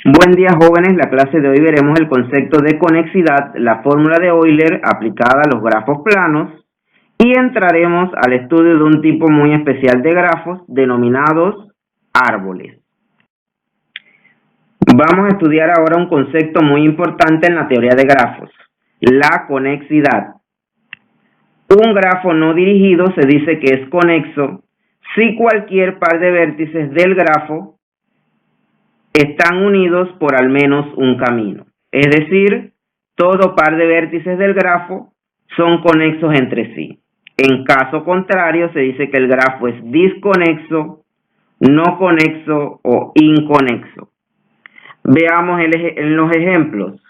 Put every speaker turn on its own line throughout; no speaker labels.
Buen día, jóvenes. La clase de hoy veremos el concepto de conexidad, la fórmula de Euler aplicada a los grafos planos y entraremos al estudio de un tipo muy especial de grafos denominados árboles. Vamos a estudiar ahora un concepto muy importante en la teoría de grafos, la conexidad. Un grafo no dirigido se dice que es conexo si cualquier par de vértices del grafo están unidos por al menos un camino. Es decir, todo par de vértices del grafo son conexos entre sí. En caso contrario, se dice que el grafo es disconexo, no conexo o inconexo. Veamos en los ejemplos.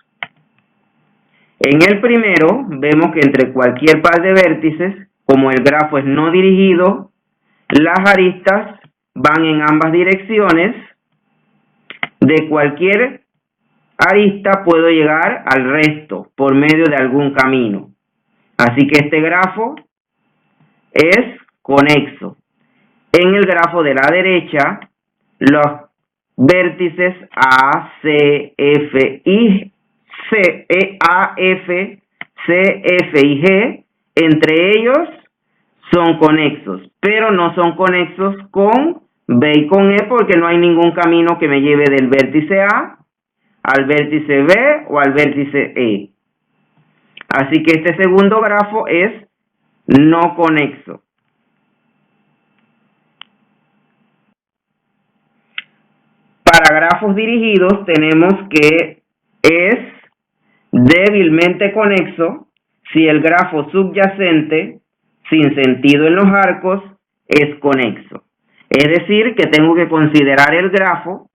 En el primero, vemos que entre cualquier par de vértices, como el grafo es no dirigido, las aristas van en ambas direcciones. De cualquier arista puedo llegar al resto por medio de algún camino. Así que este grafo es conexo. En el grafo de la derecha, los vértices A, C, F y G, entre ellos son conexos, pero no son conexos con B y con E porque no hay ningún camino que me lleve del vértice A al vértice B o al vértice E. Así que este segundo grafo es no conexo. Para grafos dirigidos tenemos que es débilmente conexo si el grafo subyacente sin sentido en los arcos es conexo. Es decir, que tengo que considerar el grafo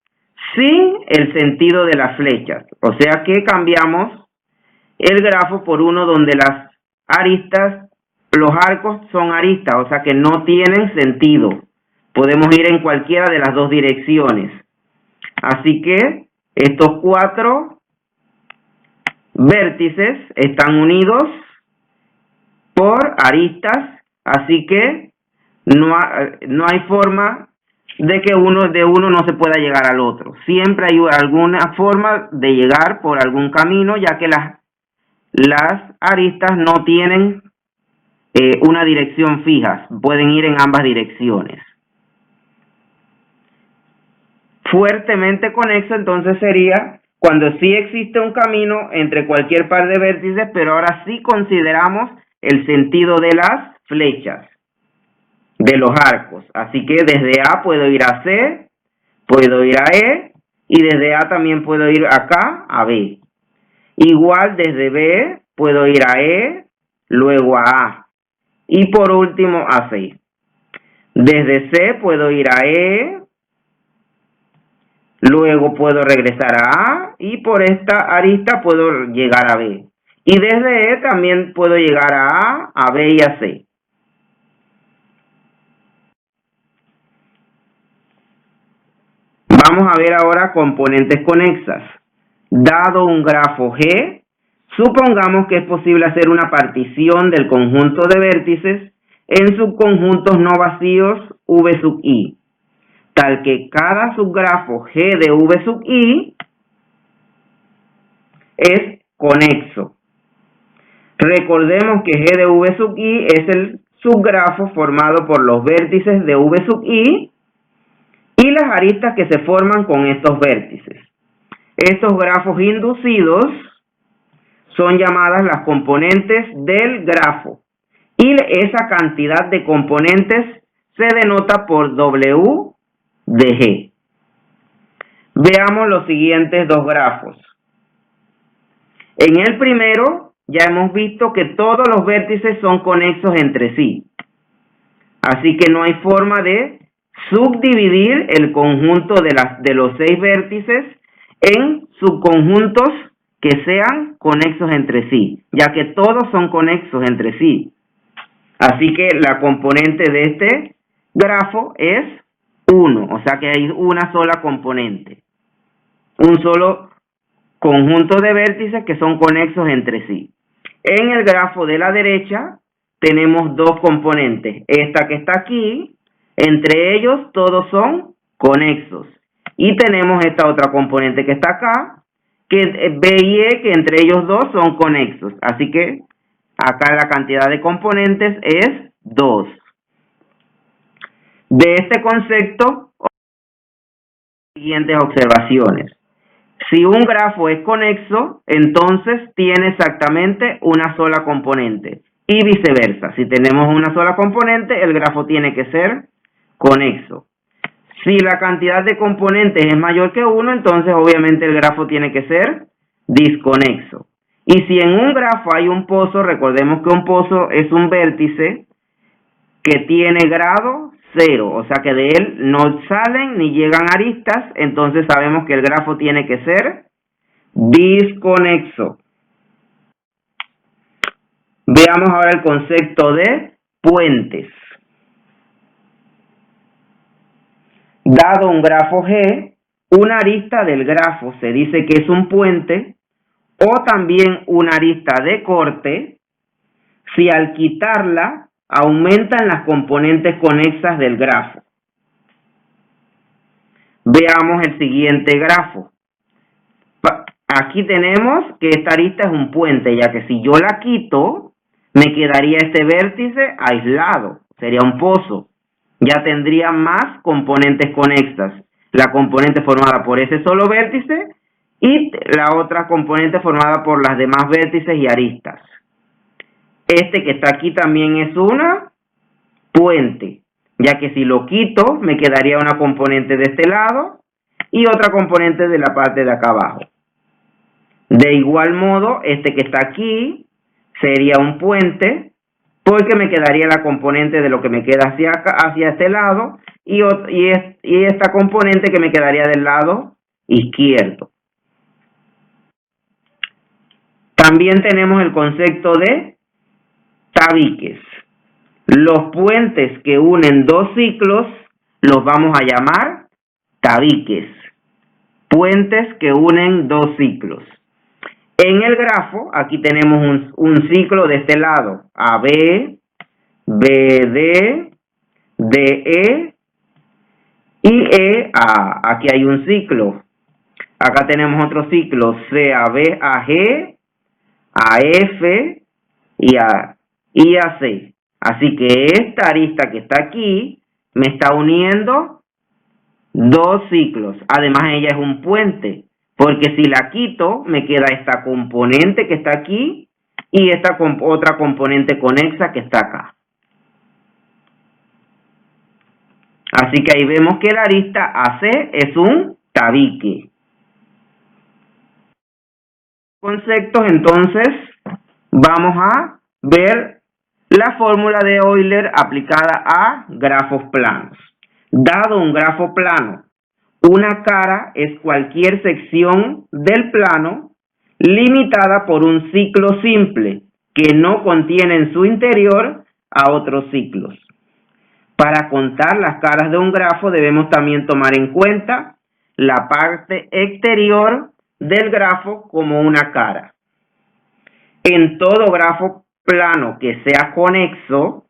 sin el sentido de las flechas. O sea que cambiamos el grafo por uno donde las aristas, los arcos son aristas, o sea que no tienen sentido. Podemos ir en cualquiera de las dos direcciones. Así que estos cuatro vértices están unidos por aristas, así que no hay forma de que uno no se pueda llegar al otro. Siempre hay alguna forma de llegar por algún camino, ya que las aristas no tienen una dirección fija, pueden ir en ambas direcciones. Fuertemente conexo entonces sería cuando sí existe un camino entre cualquier par de vértices, pero ahora sí consideramos el sentido de las flechas, de los arcos. Así que desde A puedo ir a C, puedo ir a E, y desde A también puedo ir acá a B. Igual desde B puedo ir a E, luego a A, y por último a C. Desde C puedo ir a E, luego puedo regresar a A, y por esta arista puedo llegar a B. Y desde E también puedo llegar a B y a C. Vamos a ver ahora componentes conexas. Dado un grafo G, supongamos que es posible hacer una partición del conjunto de vértices en subconjuntos no vacíos V sub I, tal que cada subgrafo G de V sub I es conexo. Recordemos que G de V sub I es el subgrafo formado por los vértices de V sub I y las aristas que se forman con estos vértices. Estos grafos inducidos son llamadas las componentes del grafo y esa cantidad de componentes se denota por W de G. Veamos los siguientes dos grafos. En el primero ya hemos visto que todos los vértices son conexos entre sí. Así que no hay forma de subdividir el conjunto de los 6 vértices en subconjuntos que sean conexos entre sí, ya que todos son conexos entre sí. Así que la componente de este grafo es 1, o sea que hay una sola componente, un solo conjunto de vértices que son conexos entre sí. En el grafo de la derecha tenemos dos componentes, esta que está aquí, entre ellos todos son conexos, Y tenemos esta otra componente que está acá, que B y E, que entre ellos dos son conexos. Así que acá la cantidad de componentes es 2. De este concepto, siguientes observaciones. Si un grafo es conexo, entonces tiene exactamente una sola componente. Y viceversa, si tenemos una sola componente, el grafo tiene que ser conexo. Si la cantidad de componentes es mayor que 1, entonces obviamente el grafo tiene que ser disconexo. Y si en un grafo hay un pozo, recordemos que un pozo es un vértice que tiene grado 0, o sea que de él no salen ni llegan aristas, entonces sabemos que el grafo tiene que ser disconexo. Veamos ahora el concepto de puentes. Dado un grafo G, una arista del grafo se dice que es un puente o también una arista de corte si al quitarla aumentan las componentes conexas del grafo. Veamos el siguiente grafo. Aquí tenemos que esta arista es un puente, ya que si yo la quito, me quedaría este vértice aislado, sería un pozo. Ya tendría más componentes conexas. La componente formada por ese solo vértice y la otra componente formada por las demás vértices y aristas. Este que está aquí también es una puente, ya que si lo quito me quedaría una componente de este lado y otra componente de la parte de acá abajo. De igual modo, este que está aquí sería un puente porque me quedaría la componente de lo que me queda hacia acá, hacia este lado y esta componente que me quedaría del lado izquierdo. También tenemos el concepto de tabiques. Los puentes que unen dos ciclos los vamos a llamar tabiques. Puentes que unen dos ciclos. En el grafo, aquí tenemos un ciclo de este lado, AB, BD, DE y EA. Aquí hay un ciclo. Acá tenemos otro ciclo, CAB, AG, AF y AC. Así que esta arista que está aquí me está uniendo dos ciclos. Además, ella es un puente, porque si la quito, me queda esta componente que está aquí y esta otra componente conexa que está acá. Así que ahí vemos que la arista AC es un tabique. Conceptos, entonces, vamos a ver la fórmula de Euler aplicada a grafos planos. Dado un grafo plano, una cara es cualquier sección del plano limitada por un ciclo simple que no contiene en su interior a otros ciclos. Para contar las caras de un grafo debemos también tomar en cuenta la parte exterior del grafo como una cara. En todo grafo plano que sea conexo,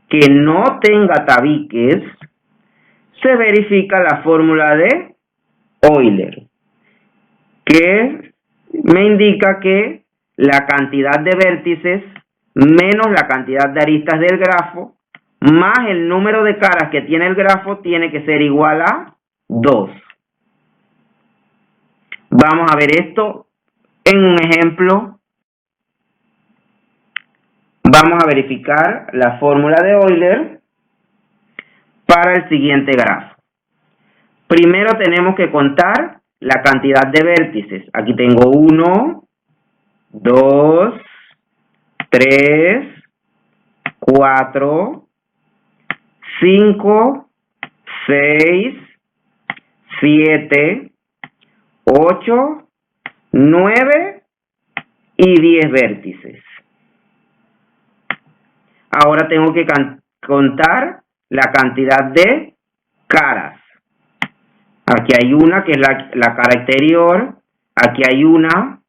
que no tenga tabiques, se verifica la fórmula de Euler, que me indica que la cantidad de vértices menos la cantidad de aristas del grafo más el número de caras que tiene el grafo tiene que ser igual a 2. Vamos a ver esto en un ejemplo. Vamos a verificar la fórmula de Euler para el siguiente grafo. Primero tenemos que contar la cantidad de vértices. Aquí tengo 1, 2, 3, 4, 5, 6, 7, 8, 9 y 10 vértices. Ahora tengo que contar la cantidad de caras. Aquí hay una que es la cara exterior. Aquí hay una.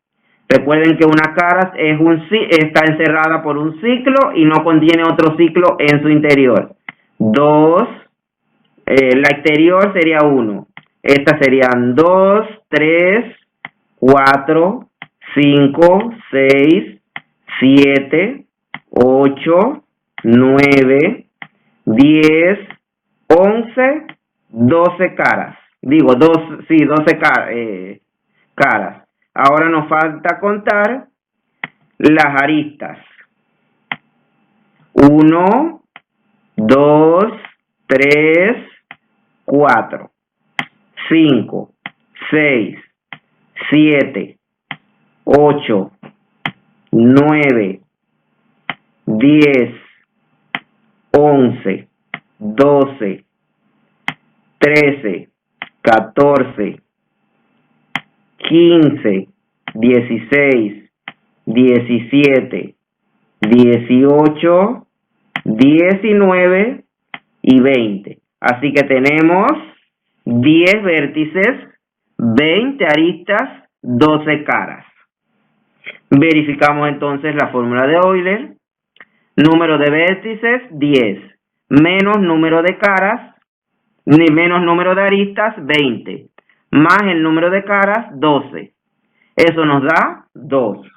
Recuerden que una cara está encerrada por un ciclo y no contiene otro ciclo en su interior. 2. La exterior sería 1. Estas serían 2, 3, 4, 5, 6, 7, 8, 9, 10, 11, 12 caras. Digo, 12 caras. Ahora nos falta contar las aristas. 1, 2, 3, 4, 5, 6, 7, 8, 9, 10, 11, 12, 13, 14, 15, 16, 17, 18, 19 y 20. Así que tenemos 10 vértices, 20 aristas, 12 caras. Verificamos entonces la fórmula de Euler. Número de vértices, 10. Menos número de caras, ni menos número de aristas, 20. Más el número de caras, 12. Eso nos da 2.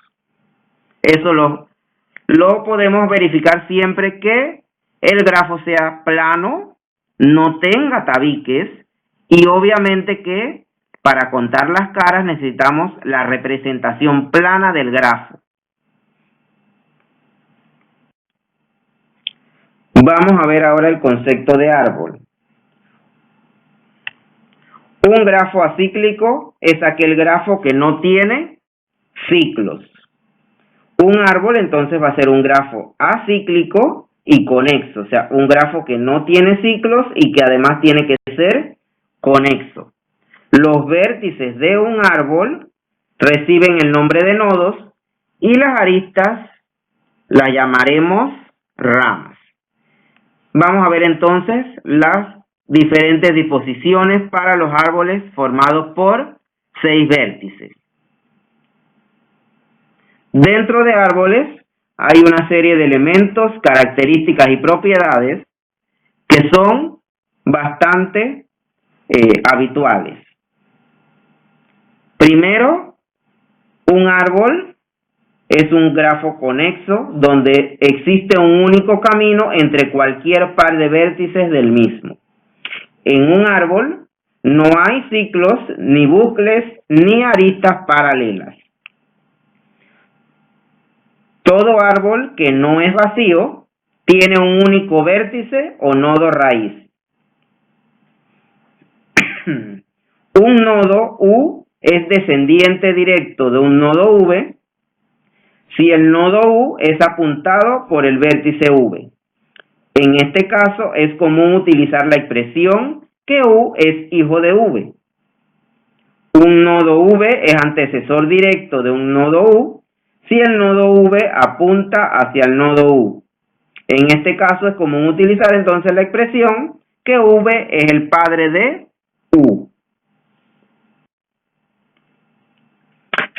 Eso lo podemos verificar siempre que el grafo sea plano, no tenga tabiques y obviamente que para contar las caras necesitamos la representación plana del grafo. Vamos a ver ahora el concepto de árbol. Un grafo acíclico es aquel grafo que no tiene ciclos. Un árbol entonces va a ser un grafo acíclico y conexo, o sea, un grafo que no tiene ciclos y que además tiene que ser conexo. Los vértices de un árbol reciben el nombre de nodos y las aristas las llamaremos ramas. Vamos a ver entonces las diferentes disposiciones para los árboles formados por 6 vértices. Dentro de árboles hay una serie de elementos, características y propiedades que son bastante habituales. Primero, un árbol es un grafo conexo donde existe un único camino entre cualquier par de vértices del mismo. En un árbol no hay ciclos, ni bucles, ni aristas paralelas. Todo árbol que no es vacío tiene un único vértice o nodo raíz. Un nodo U es descendiente directo de un nodo V si el nodo U es apuntado por el vértice V. En este caso es común utilizar la expresión que U es hijo de V. Un nodo V es antecesor directo de un nodo U si el nodo V apunta hacia el nodo U. En este caso es común utilizar entonces la expresión que V es el padre de U.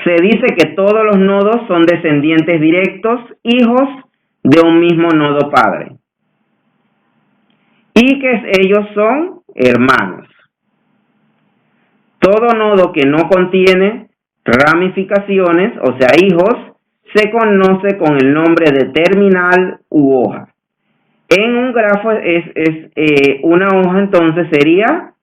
Se dice que todos los nodos son descendientes directos, hijos de un mismo nodo padre, y que ellos son hermanos. Todo nodo que no contiene ramificaciones, o sea, hijos, se conoce con el nombre de terminal u hoja. En un grafo una hoja entonces sería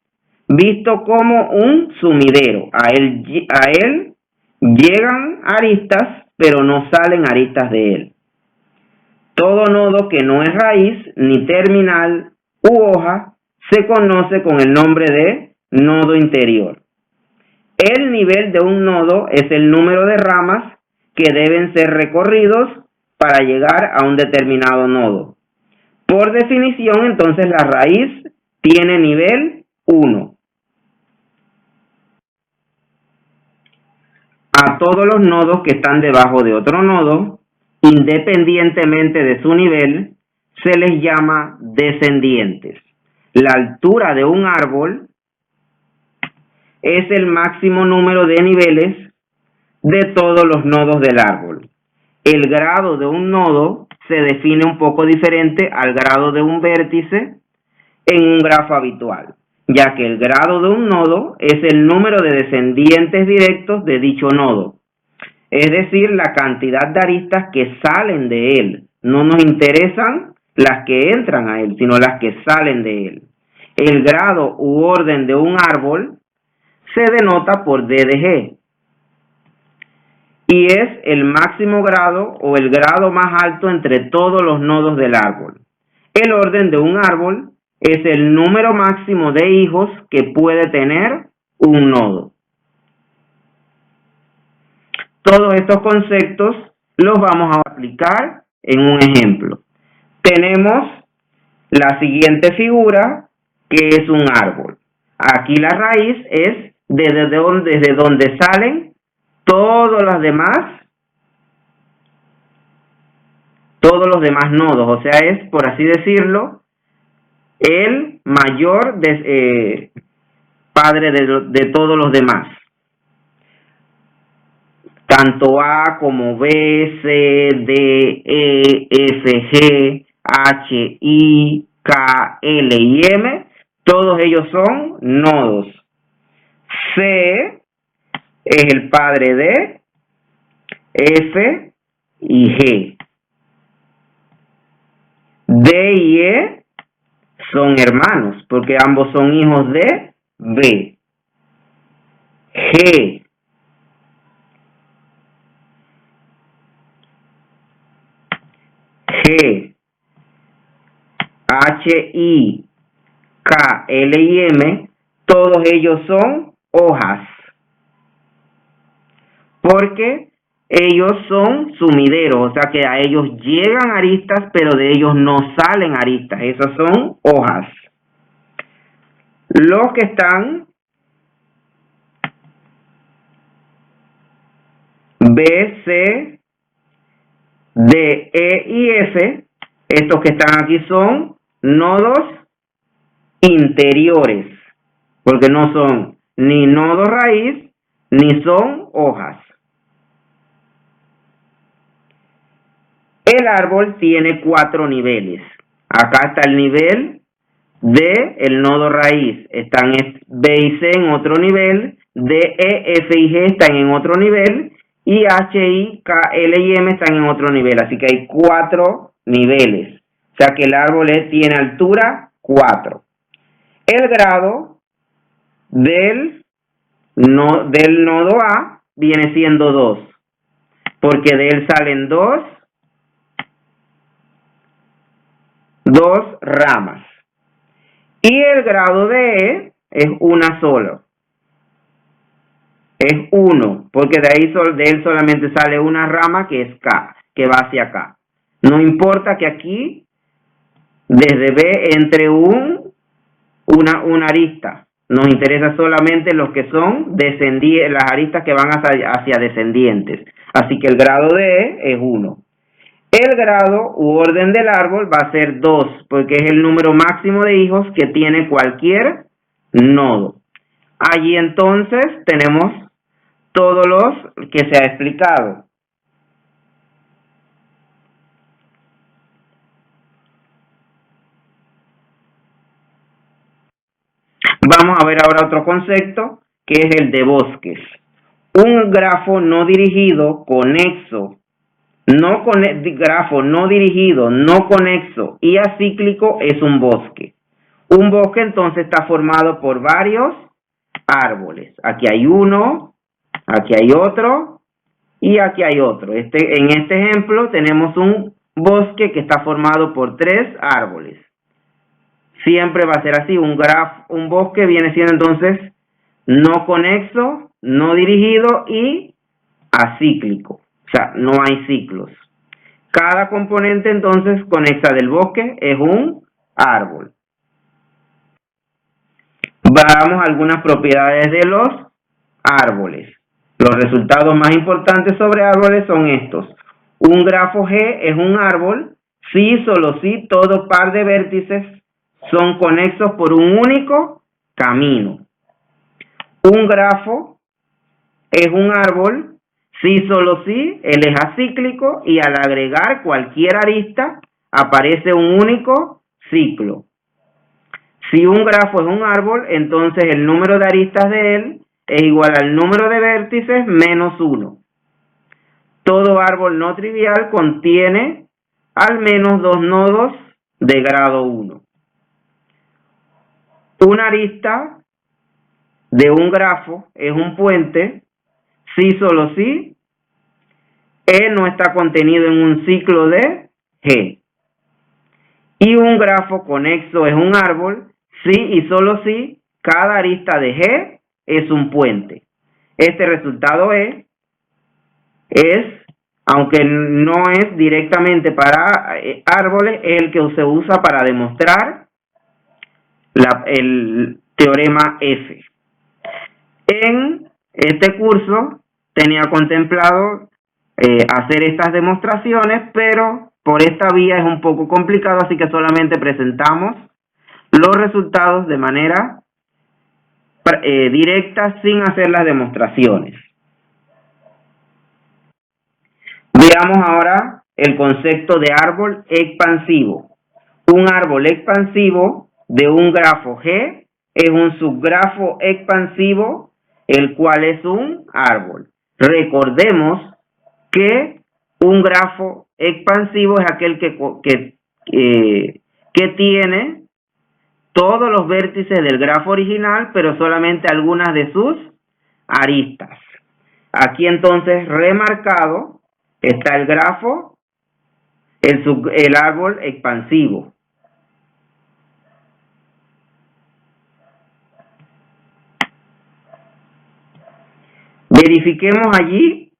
visto como un sumidero. A él llegan aristas, pero no salen aristas de él. Todo nodo que no es raíz, ni terminal u hoja, se conoce con el nombre de nodo interior. El nivel de un nodo es el número de ramas que deben ser recorridos para llegar a un determinado nodo. Por definición, entonces, la raíz tiene nivel 1. A todos los nodos que están debajo de otro nodo, independientemente de su nivel, se les llama descendientes. La altura de un árbol es el máximo número de niveles de todos los nodos del árbol. El grado de un nodo se define un poco diferente al grado de un vértice en un grafo habitual. ya que el grado de un nodo es el número de descendientes directos de dicho nodo, es decir, la cantidad de aristas que salen de él. No nos interesan las que entran a él, sino las que salen de él. El grado u orden de un árbol se denota por D de G y es el máximo grado o el grado más alto entre todos los nodos del árbol. El orden de un árbol es el número máximo de hijos que puede tener un nodo. Todos estos conceptos los vamos a aplicar en un ejemplo. Tenemos la siguiente figura, que es un árbol. Aquí la raíz es desde donde salen todos los demás nodos, o sea, es, por así decirlo, el mayor padre de todos los demás. Tanto A como B, C, D, E, F, G, H, I, K, L y M, todos ellos son nodos. C es el padre de F y G. D y E son hermanos, porque ambos son hijos de B. G, H, I, K, L y M, todos ellos son hojas, porque ellos son sumideros, o sea que a ellos llegan aristas, pero de ellos no salen aristas. Esas son hojas. Los que están B, C, D, E y F, estos que están aquí son nodos interiores, porque no son ni nodo raíz, ni son hojas. El árbol tiene 4 niveles. Acá está el nivel de el nodo raíz. Están B y C en otro nivel, D, E, F y G están en otro nivel, y H, I, K, L y M están en otro nivel. Así que hay 4 niveles. O sea que el árbol tiene altura 4. El grado del nodo A viene siendo 2, porque de él salen dos ramas. Y el grado de E es una sola. Es 1, porque de él solamente sale una rama que es K, que va hacia acá. No importa que aquí, desde B, entre una arista. Nos interesa solamente los que son las aristas que van hacia descendientes. Así que el grado de E es 1. El grado u orden del árbol va a ser 2, porque es el número máximo de hijos que tiene cualquier nodo. Allí entonces tenemos todos los que se ha explicado. Vamos a ver ahora otro concepto, que es el de bosques. Un grafo no dirigido, conexo, grafo no dirigido, no conexo y acíclico es un bosque. Un bosque entonces está formado por varios árboles. Aquí hay uno, aquí hay otro y aquí hay otro. En este ejemplo tenemos un bosque que está formado por 3 árboles. Siempre va a ser así. Un bosque viene siendo entonces no conexo, no dirigido y acíclico. O sea, no hay ciclos. Cada componente entonces conexa del bosque es un árbol. Veamos algunas propiedades de los árboles. Los resultados más importantes sobre árboles son estos. Un grafo G es un árbol si, solo si, todo par de vértices son conexos por un único camino. Un grafo es un árbol si, solo si, él es acíclico y al agregar cualquier arista aparece un único ciclo. Si un grafo es un árbol, entonces el número de aristas de él es igual al número de vértices menos 1. Todo árbol no trivial contiene al menos 2 nodos de grado 1. Una arista de un grafo es un puente si solo si E no está contenido en un ciclo de G. Y un grafo conexo es un árbol si y solo si cada arista de G es un puente. Este resultado es, aunque no es directamente para árboles, es el que se usa para demostrar el teorema F. En este curso tenía contemplado hacer estas demostraciones, pero por esta vía es un poco complicado, así que solamente presentamos los resultados de manera directa sin hacer las demostraciones. Veamos ahora el concepto de árbol expansivo. Un árbol expansivo de un grafo G es un subgrafo expansivo, el cual es un árbol. Recordemos que un grafo expansivo es aquel que tiene todos los vértices del grafo original, pero solamente algunas de sus aristas. Aquí entonces remarcado está el grafo, el árbol expansivo. Verifiquemos allí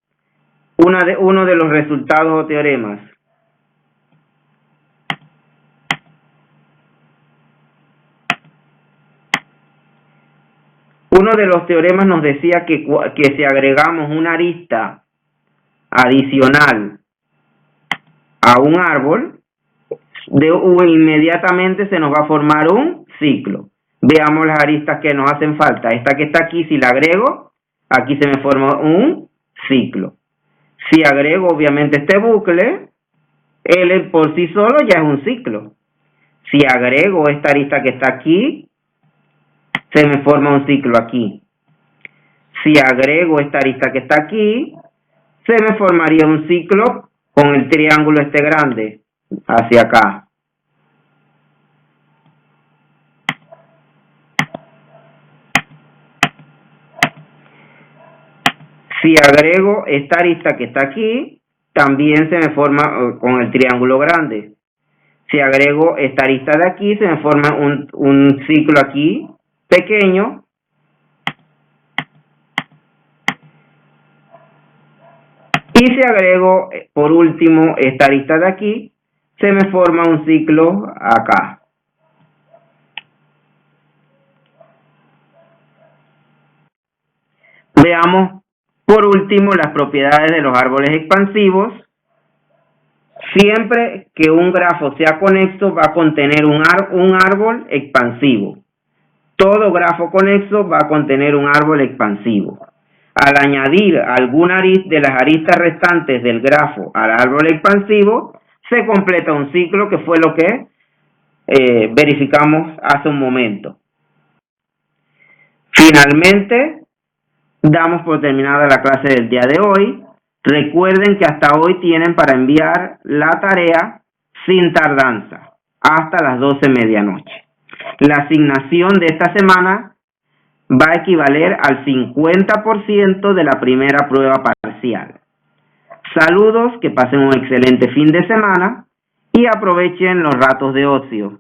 uno de los resultados o teoremas. Uno de los teoremas nos decía que si agregamos una arista adicional a un árbol, inmediatamente se nos va a formar un ciclo. Veamos las aristas que nos hacen falta. Esta que está aquí, si la agrego, aquí se me forma un ciclo. Si agrego obviamente este bucle, él por sí solo ya es un ciclo. Si agrego esta arista que está aquí, se me forma un ciclo aquí. Si agrego esta arista que está aquí, se me formaría un ciclo con el triángulo este grande hacia acá. Si agrego esta arista que está aquí, también se me forma con el triángulo grande. Si agrego esta arista de aquí, se me forma un ciclo aquí pequeño. Y si agrego por último esta arista de aquí, se me forma un ciclo acá. Veamos por último las propiedades de los árboles expansivos. Siempre que un grafo sea conexo va a contener un árbol expansivo. Todo grafo conexo va a contener un árbol expansivo. Al añadir alguna de las aristas restantes del grafo al árbol expansivo, se completa un ciclo, que fue lo que verificamos hace un momento. Finalmente, damos por terminada la clase del día de hoy. Recuerden que hasta hoy tienen para enviar la tarea sin tardanza, hasta las 12 medianoche. La asignación de esta semana va a equivaler al 50% de la primera prueba parcial. Saludos, que pasen un excelente fin de semana y aprovechen los ratos de ocio.